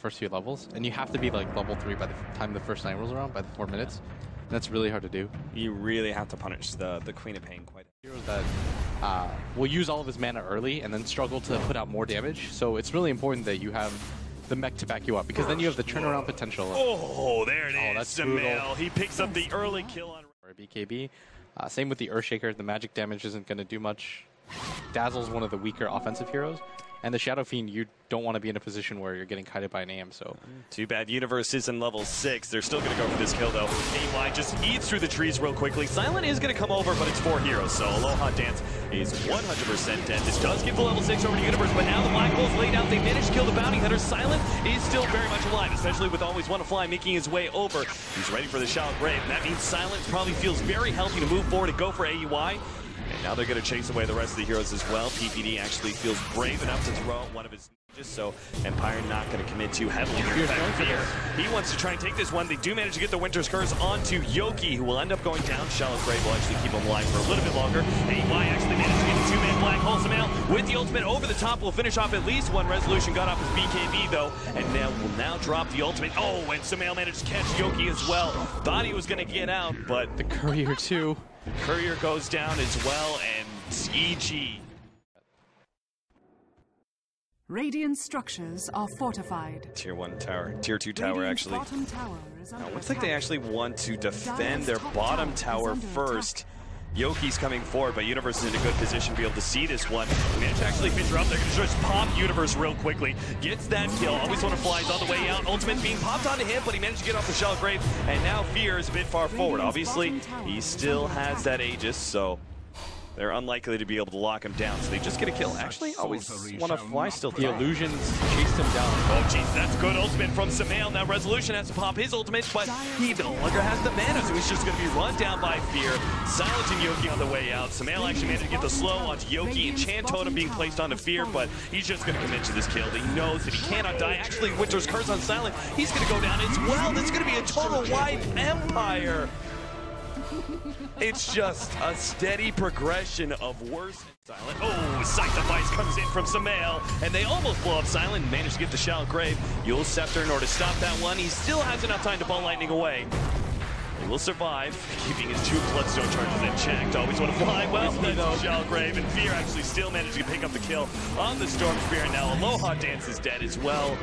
first few levels, and you have to be like level 3 by the time the first 9 rolls around, by the 4 minutes. That's really hard to do. You really have to punish the Queen of Pain quite. Heroes that will use all of his mana early and then struggle to put out more damage. So it's really important that you have the mech to back you up, because then you have the turnaround potential. Oh, there it is. That's Samael. He picks up the early kill on BKB. Same with the Earthshaker. The magic damage isn't going to do much. Dazzle's one of the weaker offensive heroes. And the Shadow Fiend, you don't want to be in a position where you're getting kited by an AM, so. Too bad Universe is in level 6. They're still going to go for this kill, though. AY just eats through the trees real quickly. Silent is going to come over, but it's 4 heroes, so Alohadance is 100% dead. This does give the level 6 over to Universe, but now the Black Hole's laid out. They managed to kill the Bounty Hunter. Silent is still very much alive, especially with Alwayswannafly making his way over. He's ready for the Shallow Grave. That means Silent probably feels very healthy to move forward and go for AUI. And now they're going to chase away the rest of the heroes as well. PPD actually feels brave enough to throw out one of his mages, so Empire not going to commit too heavily here. Fear. He wants to try and take this one. They do manage to get the Winter's Curse onto yoky, who will end up going down. Shallow Grave will actually keep him alive for a little bit longer. AY actually managed to get a 2-man Black Hole. Samael with the ultimate over the top will finish off at least one. Resolution got off his BKB though, and now will now drop the ultimate. Oh, and Samael managed to catch yoky as well. Thought he was going to get out, but the Courier too. Courier goes down as well, and EG. Radiant structures are fortified. Tier 1 tower, Tier 2 tower actually. Bottom tower is Now, it looks like they actually want to defend their bottom tower first. Yoki's coming forward, but Universe is in a good position to be able to see this one. Managed to actually pinch her up. They're going to just pop Universe real quickly. Gets that kill. Alwayswannafly on the way out. Ultimate being popped onto him, but he managed to get off the Shallow Grave. And now Fear is a bit far forward. Obviously, he still has that Aegis, so they're unlikely to be able to lock him down. So they just get a kill. Actually, Alwayswannafly still. The illusions chased him down. Oh, jeez, that's good ultimate from Samael. Now Resolution has to pop his ultimate, but he no longer has the mana, so he's just going to be run down by Fear. Silencing yoky on the way out. Samael actually managed to get the slow onto yoky. Enchant Totem being placed onto Fear, but he's just going to commit to this kill. He knows that he cannot die. Actually, Winter's Curse on Silent. He's going to go down as well. This is going to be a total wipe Empire. It's just a steady progression of worse. Silent. Oh, Sacrifice comes in from Samael, and they almost blow up Silent and manage to get the Shallow Grave. Yule Scepter in order to stop that one. He still has enough time to ball lightning away. He will survive, keeping his 2 Bloodstone charges in check. Alwayswannafly. Well, that's the Shallow Grave, and Fear actually still managed to pick up the kill on the Storm Spear. Now Alohadance is dead as well.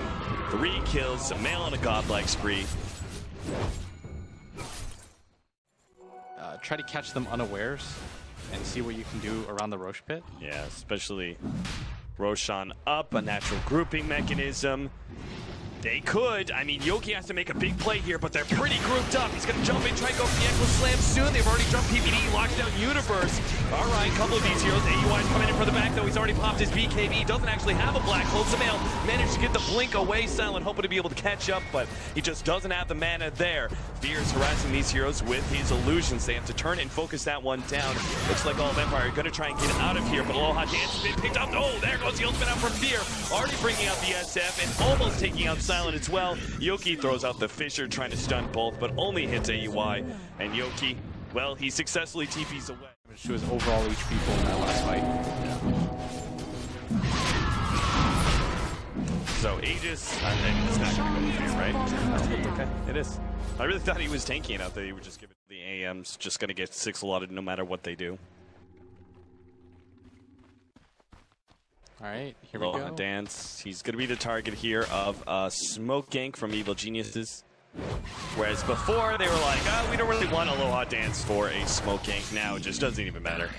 3 kills, Samael on a godlike spree. Try to catch them unawares and see what you can do around the Rosh pit. Yeah, especially Roshan up, a natural grouping mechanism. They could. I mean, yoky has to make a big play here, but they're pretty grouped up. He's going to jump in, try and go for the Echo Slam soon. They've already jumped PPD, locked down Universe. All right, couple of these heroes. AUI's coming in from the back, though. He's already popped his BKB. Doesn't actually have a Black Hole. Samael managed to get the blink away. Silent hoping to be able to catch up, but he just doesn't have the mana there. Fear is harassing these heroes with his illusions. They have to turn and focus that one down. Looks like all of Empire are going to try and get out of here, but Alohadance has been picked up. Oh, there goes the ultimate out from Fear. Already bringing out the SF and almost taking out Silent as well. yoky throws out the Fissure, trying to stun both, but only hits AUI. And yoky, well, he successfully TPs away. To his overall HP pool in that last fight. So Aegis, it's not going to go with Fear, right? Okay, it is. I really thought he was tanking it out there. He would just give it to the AMs, just going to get 6 allotted no matter what they do. All right, here we go. Alohadance. He's going to be the target here of a smoke gank from Evil Geniuses. Whereas before, they were like, oh, we don't really want Alohadance for a smoke gank. Now it just doesn't even matter.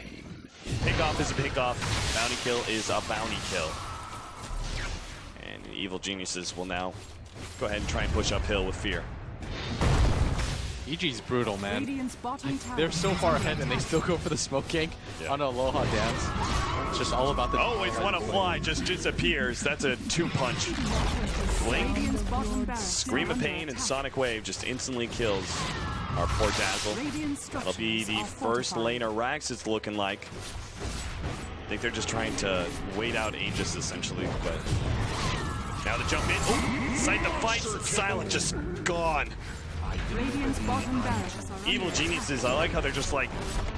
Pick-off is a pick-off. Bounty kill is a bounty kill. And Evil Geniuses will now go ahead and try and push uphill with Fear. EG's brutal, man. They're so far ahead and they still go for the smoke gank on Alohadance. It's just all about the... Alwayswannafly just disappears. That's a 2-punch. Blink, Scream of Pain, and Sonic Wave just instantly kills our poor Dazzle. That'll be the first laner Rax, it's looking like. I think they're just trying to wait out Aegis, essentially, but... Now the jump in. Oh, sight the fight. Silent just gone. Evil Geniuses, I like how they're just like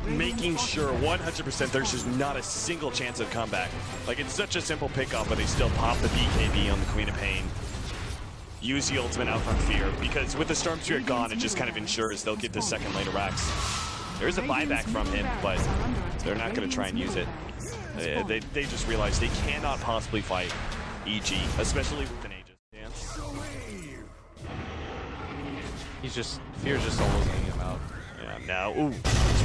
making sure 100% there's just not a single chance of comeback. Like, it's such a simple pickup, but they still pop the BKB on the Queen of Pain. use the ultimate out from Fear, because with the Storm Spirit gone, it just kind of ensures they'll get the second lane of Rax. There's a buyback from him, but they're not going to try and use it. They just realize they cannot possibly fight EG, especially with an Aegis dance. Fear's just soloing him out. Yeah, now, ooh,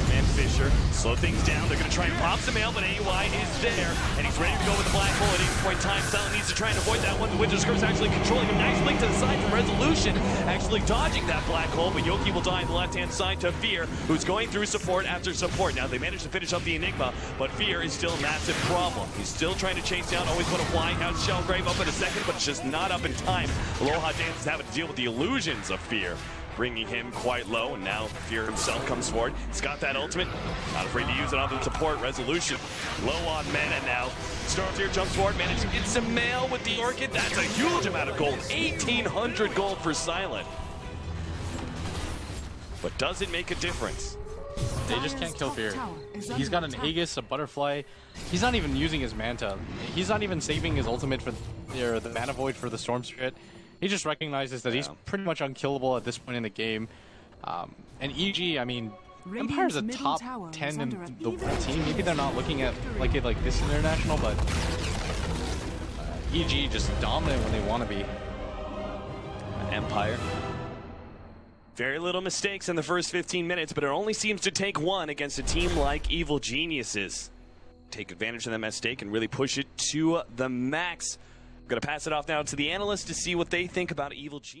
Man Fisher, slow things down. They're going to try and pop some mail, but AY is there, and he's ready to go with the black hole at any point in time. Silent needs to try and avoid that one. The Winter Skirt's actually controlling him. Nice link to the side from Resolution, actually dodging that black hole, but yoky will die on the left-hand side to Fear, who's going through support after support. Now, they managed to finish up the Enigma, but Fear is still a massive problem. He's still trying to chase down, always put a flying out Shellgrave up in a second, but it's just not up in time. Alohadance is having to deal with the illusions of Fear, bringing him quite low, and now Fear himself comes forward. He's got that ultimate, not afraid to use it on the support. Resolution low on mana now. Stormseer jumps forward, managed to get some mail with the Orchid. That's a huge amount of gold, 1,800 gold for Silent. But does it make a difference? They just can't kill Fear. He's got an Aegis, a Butterfly. He's not even using his Manta. He's not even saving his ultimate for the Mana Void for the Storm Spirit. He just recognizes that he's pretty much unkillable at this point in the game. And EG, I mean, Empire's a top 10 in the team. Maybe they're not looking at it like this international, but EG just dominant when they want to be. Empire. Very little mistakes in the first 15 minutes, but it only seems to take one against a team like Evil Geniuses. Take advantage of that mistake and really push it to the max. I'm going to pass it off now to the analysts to see what they think about Evil Genius.